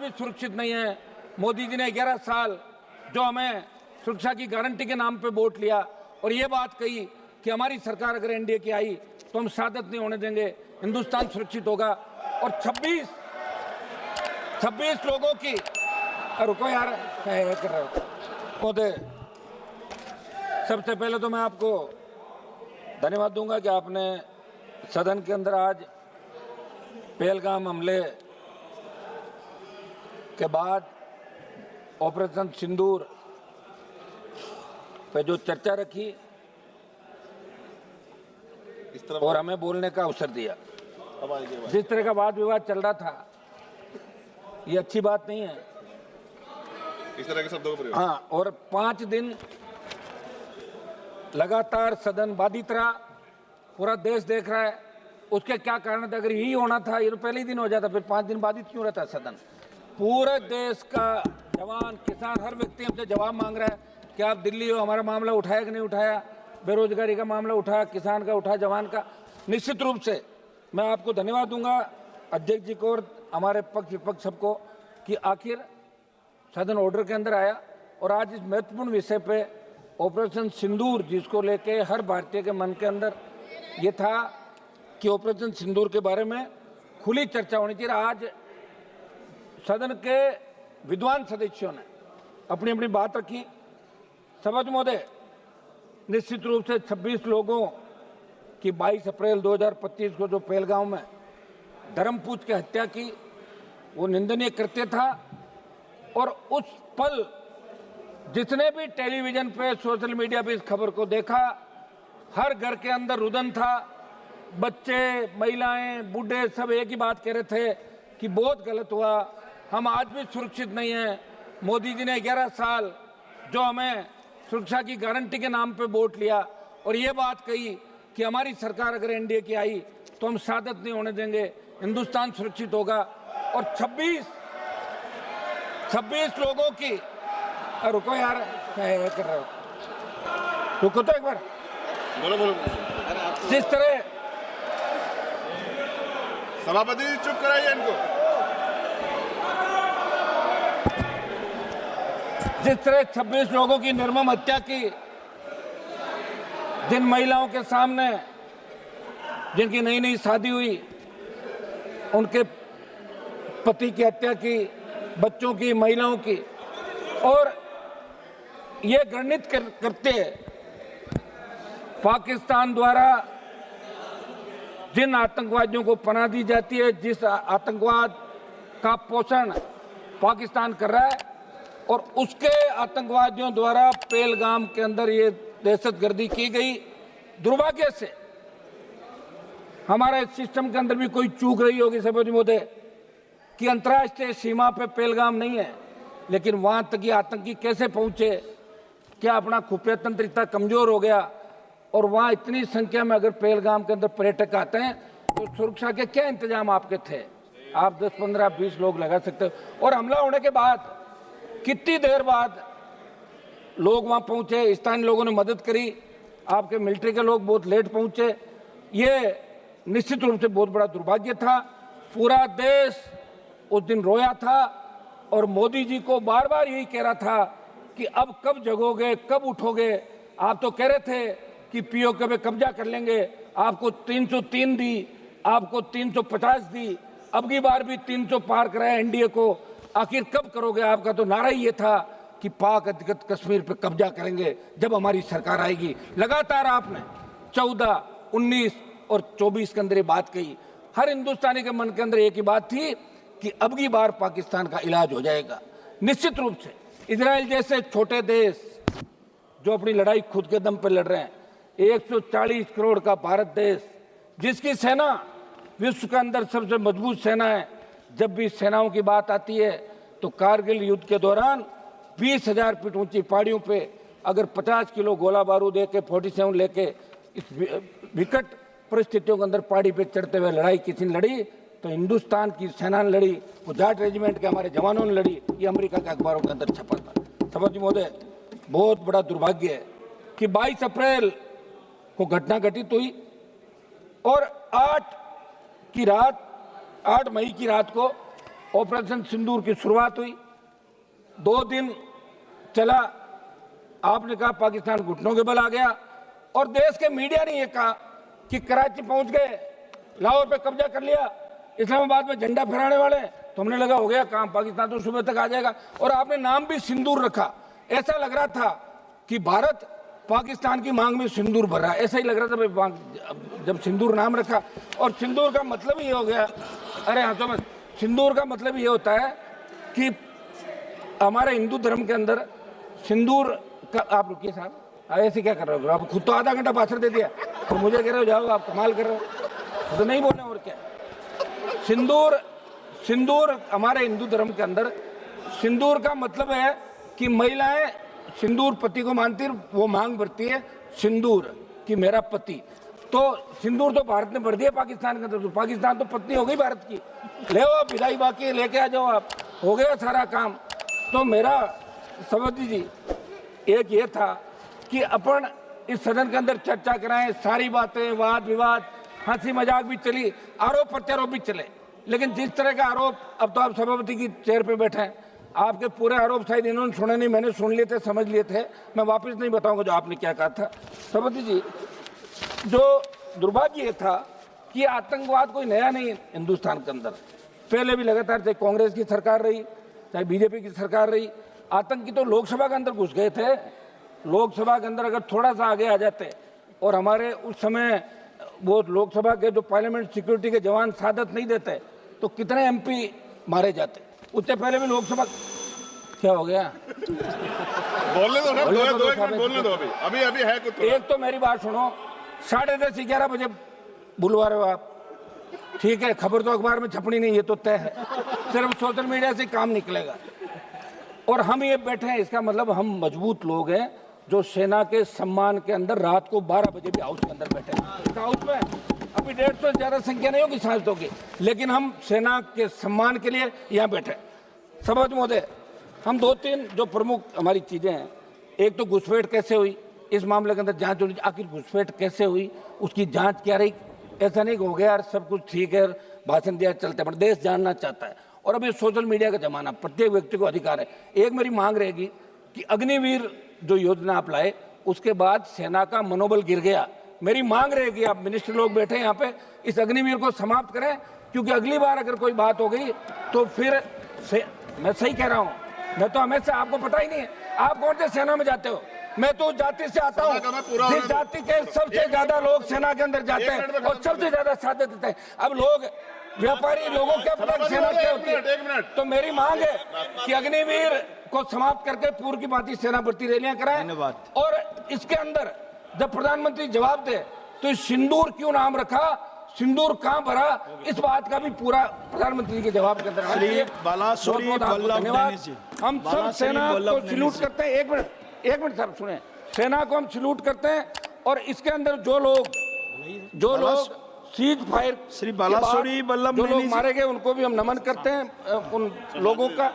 भी सुरक्षित नहीं है। मोदी जी ने 11 साल जो हमें सुरक्षा की गारंटी के नाम पे वोट लिया और ये बात कही कि हमारी सरकार अगर एनडीए की आई तो हम शहादत नहीं होने देंगे, हिंदुस्तान सुरक्षित होगा। और 26 लोगों की, रुको यार, कर रहे हो मोदी। सबसे पहले तो मैं आपको धन्यवाद दूंगा कि आपने सदन के अंदर आज पहलगाम हमले के बाद ऑपरेशन सिंदूर पे जो चर्चा रखी और हमें बोलने का अवसर दिया। जिस तरह का वाद विवाद चल रहा था ये अच्छी बात नहीं है, इस तरह के शब्दों का प्रयोग। हाँ, और 5 दिन लगातार सदन बाधित रहा, पूरा देश देख रहा है। उसके क्या कारण थे? अगर यही होना था ये तो पहले ही दिन हो जाता, फिर 5 दिन बाधित क्यों रहता सदन? पूरे देश का जवान, किसान, हर व्यक्ति हमसे जवाब मांग रहा है कि आप दिल्ली हो, हमारा मामला उठाया कि नहीं उठाया, बेरोजगारी का मामला उठाया, किसान का उठाया, जवान का। निश्चित रूप से मैं आपको धन्यवाद दूंगा, अध्यक्ष जी को और हमारे पक्ष विपक्ष सबको, कि आखिर सदन ऑर्डर के अंदर आया और आज इस महत्वपूर्ण विषय पे ऑपरेशन सिंदूर, जिसको लेके हर भारतीय के मन के अंदर ये था कि ऑपरेशन सिंदूर के बारे में खुली चर्चा होनी चाहिए। आज सदन के विद्वान सदस्यों ने अपनी अपनी बात रखी। सभापति महोदय, निश्चित रूप से 26 लोगों की 22 अप्रैल 2025 को जो पहलगाम में धर्म पूछ के हत्या की, वो निंदनीय कृत्य था। और उस पल जिसने भी टेलीविजन पे, सोशल मीडिया पे इस खबर को देखा, हर घर के अंदर रुदन था। बच्चे, महिलाएं, बूढ़े सब एक ही बात कह रहे थे कि बहुत गलत हुआ, हम आज भी सुरक्षित नहीं हैं। मोदी जी ने 11 साल जो हमें सुरक्षा की गारंटी के नाम पे वोट लिया और ये बात कही कि हमारी सरकार अगर एनडीए की आई तो हम शहादत नहीं होने देंगे, हिंदुस्तान सुरक्षित होगा। और 26 लोगों की, रुको यार, कर रहे हो, रुको तो एक बार, बोलो बोलो। जिस तरह सभापति चुप कराइए इनको। जिस तरह 26 लोगों की निर्मम हत्या की, जिन महिलाओं के सामने, जिनकी नई नई शादी हुई, उनके पति की हत्या की, बच्चों की, महिलाओं की, और ये घृणित करते पाकिस्तान द्वारा जिन आतंकवादियों को पनाह दी जाती है, जिस आतंकवाद का पोषण पाकिस्तान कर रहा है, और उसके आतंकवादियों द्वारा पहलगाम के अंदर ये दहशतगर्दी की गई। दुर्भाग्य से हमारे सिस्टम के अंदर भी कोई चूक रही होगी सभापति महोदय, कि अंतर्राष्ट्रीय सीमा पे पहलगाम नहीं है, लेकिन वहां तक ये आतंकी कैसे पहुंचे? क्या अपना खुफिया तंत्र इतना कमजोर हो गया? और वहां इतनी संख्या में अगर पहलगाम के अंदर पर्यटक आते हैं तो सुरक्षा के क्या इंतजाम आपके थे? आप 10, 15, 20 लोग लगा सकते हो। और हमला होने के बाद कितनी देर बाद लोग वहां पहुंचे, स्थानीय लोगों ने मदद करी, आपके मिलिट्री के लोग बहुत लेट पहुंचे। ये निश्चित रूप से बहुत बड़ा दुर्भाग्य था। पूरा देश उस दिन रोया था और मोदी जी को बार बार यही कह रहा था कि अब कब जगोगे, कब उठोगे? आप तो कह रहे थे कि पीओके पे कब्जा कर लेंगे, आपको 303 दी, आपको 350 दी, अब की बार भी 300 पार कराया एनडीए को। आखिर कब करोगे? आपका तो नारा ही ये था कि पाक अधिकृत कश्मीर पे कब्जा करेंगे जब हमारी सरकार आएगी। लगातार आपने 14, 19 और 24 के अंदर ये बात कही। हर हिंदुस्तानी के मन के अंदर एक ही बात थी कि अब की बार पाकिस्तान का इलाज हो जाएगा। निश्चित रूप से इजराइल जैसे छोटे देश जो अपनी लड़ाई खुद के दम पर लड़ रहे हैं, 140 करोड़ का भारत देश, जिसकी सेना विश्व के अंदर सबसे मजबूत सेना है, जब भी सेनाओं की बात आती है तो कारगिल युद्ध के दौरान 20,000 फीट ऊंची पहाड़ियों पे अगर 50 किलो गोला बारूद AK-47 लेके इस विकट परिस्थितियों के अंदर पहाड़ी पे चढ़ते हुए लड़ाई किसी ने लड़ी तो हिंदुस्तान की सेना ने लड़ी, गुजरात रेजिमेंट के हमारे जवानों ने लड़ी। ये अमेरिका के अखबारों के अंदर छपा था। सभापति महोदय, बहुत बड़ा दुर्भाग्य है कि 22 अप्रैल को घटना घटित हुई और 8 मई की रात को ऑपरेशन सिंदूर की शुरुआत हुई। 2 दिन चला, आपने कहा पाकिस्तान घुटनों के बल आ गया, और देश के मीडिया ने यह कहा कि कराची पहुंच गए, लाहौर पे कब्जा कर लिया, इस्लामाबाद में झंडा फहराने वाले। तो हमने लगा हो गया काम, पाकिस्तान तो सुबह तक आ जाएगा। और आपने नाम भी सिंदूर रखा, ऐसा लग रहा था कि भारत पाकिस्तान की मांग में सिंदूर भर रहा है, ऐसा ही लग रहा था भाई जब सिंदूर नाम रखा। और सिंदूर का मतलब ये हो गया, अरे हाँ समझ, सिंदूर का मतलब ये होता है कि हमारे हिंदू धर्म के अंदर सिंदूर का, आप रुकिए साहब, ऐसे क्या कर रहे हो आप? खुद तो आधा घंटा भाषण दे दिया, तो मुझे कह रहे हो जाओ, आप कमाल कर रहे हो, तो नहीं बोलना और क्या। सिंदूर हमारे हिंदू धर्म के अंदर सिंदूर का मतलब है कि महिलाएं सिंदूर पति को मानती है, वो मांग भरती है सिंदूर कि मेरा पति। तो सिंदूर तो भारत ने भर दिया पाकिस्तान के अंदर, तो पाकिस्तान तो पत्नी हो गई भारत की। ले आओ आप, विदाई बाकी लेके आ जाओ आप, हो गया सारा काम। तो मेरा सभापति जी एक ये था कि अपन इस सदन के अंदर चर्चा कराएं, सारी बातें, वाद विवाद, हंसी मजाक भी चली, आरोप प्रत्यारोप भी चले। लेकिन जिस तरह का आरोप, अब तो आप सभापति की चेयर पे बैठे हैं, आपके पूरे आरोप शायद इन्होंने सुने नहीं, मैंने सुन लिए थे, समझ लिए थे, मैं वापस नहीं बताऊंगा जो आपने क्या कहा था। सभापति जी, जो दुर्भाग्य था कि आतंकवाद कोई नया नहीं है हिंदुस्तान के अंदर, पहले भी लगातार, चाहे कांग्रेस की सरकार रही, चाहे बीजेपी की सरकार रही, आतंकी तो लोकसभा के अंदर घुस गए थे। लोकसभा के अंदर अगर थोड़ा सा आगे आ जाते और हमारे उस समय वो लोकसभा के जो पार्लियामेंट सिक्योरिटी के जवान सादत नहीं देते, तो कितने एमपी मारे जाते। उससे पहले भी लोकसभा, क्या हो गया? बोलने दो ना, दो एक मिनट बोलने दो। अभी अभी है कुछ। एक तो मेरी बात सुनो, 10:30 11 बजे बुलवा रहे हो आप, ठीक है, खबर तो अखबार में छपनी नहीं, ये तो तय है, सिर्फ सोशल मीडिया से काम निकलेगा। और हम ये बैठे हैं, इसका मतलब हम मजबूत लोग हैं जो सेना के सम्मान के अंदर रात को 12 बजे भी हाउस के अंदर बैठे हैं। हाउस में अभी 150 से ज्यादा संख्या नहीं होगी सांसदों की, लेकिन हम सेना के सम्मान के लिए यहाँ बैठे। सभापति महोदय, हम 2-3 जो प्रमुख हमारी चीजें हैं, एक तो घुसपैठ कैसे हुई, इस मामले के अंदर जांच होनी, आखिर घुसपैठ कैसे हुई, उसकी जांच क्या रही। ऐसा नहीं हो गया यार सब कुछ ठीक है, भाषण दिया चलते, पर देश जानना चाहता है। और अभी सोशल मीडिया का जमाना, प्रत्येक व्यक्ति को अधिकार है। एक मेरी मांग रहेगी कि अग्निवीर जो योजना आप लाए, उसके बाद सेना का मनोबल गिर गया। मेरी मांग रहेगी, आप मिनिस्टर लोग बैठे यहाँ पे, इस अग्निवीर को समाप्त करें, क्योंकि अगली बार अगर कोई बात हो गई तो फिर मैं सही कह रहा हूँ, मैं तो हमेशा, आपको पता ही नहीं है आप कौन से सेना में जाते हो। मैं तो जाति से आता हूँ, जिस जाति के सबसे ज्यादा लोग सेना के अंदर जाते हैं और सबसे ज्यादा साथ देते हैं। अब लोग व्यापारी लोगों क्या पता सेना क्या होती है। तो मेरी मांग है कि अग्निवीर को समाप्त करके पूर्व की भांति सेना भर्ती रैलियां कराएं। और इसके अंदर जब प्रधानमंत्री जवाब दे तो सिंदूर क्यों नाम रखा, सिंदूर कहां भरा, इस बात का भी पूरा प्रधानमंत्री के जवाब के अंदर धन्यवाद। हम सब सेना को सैल्यूट करते हैं। एक मिनट साहब सुने, सेना को हम सैल्यूट करते हैं। और इसके अंदर जो लोग सीज फायर, श्री बालासुरी वल्लभ जो लोग मारे गए उनको भी हम नमन करते हैं, उन लोगों का